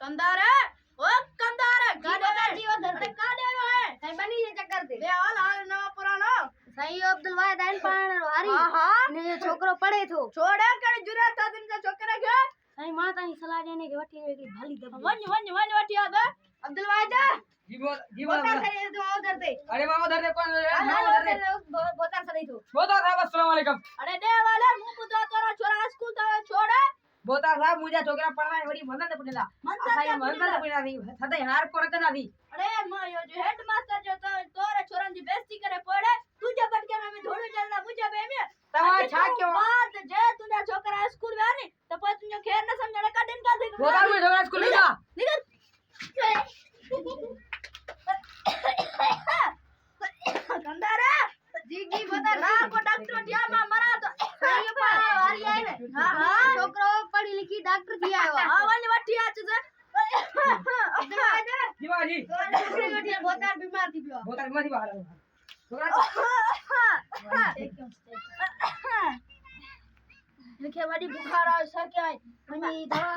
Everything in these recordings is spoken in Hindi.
कंदार है ओ कंदार है गाड़े जी ओ धरते काडे है सही बनी ये चक्कर दे बे हाल हाल नवा पुरानो सही अब्दुल वाहिद आइन पाण हारी ने ये छोकरो पड़े थो छोड़े कड़े जुरा था दिन से छोकरा के सही माता ही सलाह देने के वठी वेगी भाली दब वन वठी आ दे अब्दुल वाहिद जी बोता सही तो उधर दे अरे मामा उधर दे कौन उधर दे बोता सही तो बोता साहब अस्सलाम वालेकुम अरे दे वाले मुंह बुदा तोरा छोरा स्कूल तो छोड़े बोता साहब मुझे छोकरा पढ़वाए वड़ी मनन पुनेला असाई मनन पुनेला थी सदे हार को रखना थी अरे मां यो जो हेड मास्टर जो तोरे छोरन जी बेइज्जती करे पड़े तुझे बटके में थोड़ी चलना मुझे बे में तवा छा क्यों बात जे तुझा छोकरा स्कूल में आनी तो पछ तुझे खेर न समझने का दिन का दे बोता कोई छोकरा स्कूल में जा कंदार जी बता ना को डॉक्टर दिया मा मरा तो सही पा वारी आए ने हां छोकरो पढ़ी लिखी डॉक्टर दिया है हां वाली वठी आ छ जीवा जी छोकरी वठी बोतार बीमार थी पियो बोता बीमार थी बाहर छोकरा लिखे बड़ी बुखार आ सर क्या है मनी दवा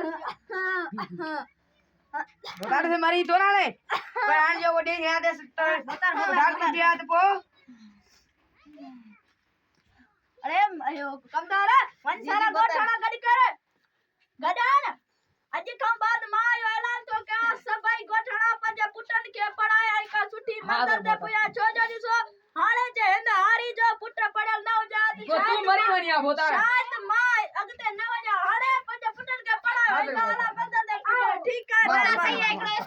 बोता से मरी तो ना ने पर आन जो वो दे याद है डॉक्टर दिया तो पो अरे अयो कंदार वन सारा गोठाणा गडी करे गडान अज का बाद मां यो ऐलान तो क्या सभई गोठाणा पंज पुटन के पढ़ाया का सुठी मंदर दे पुया छोजो दिसो हाले जे हिंद हारी जो पुट पढ़ल न हो जात तो तू मरी वनिया बोता शायद मां अगते न वजा हारे पंज पुटन के पढ़ाया का वाला मंदर दे ठीक है सही है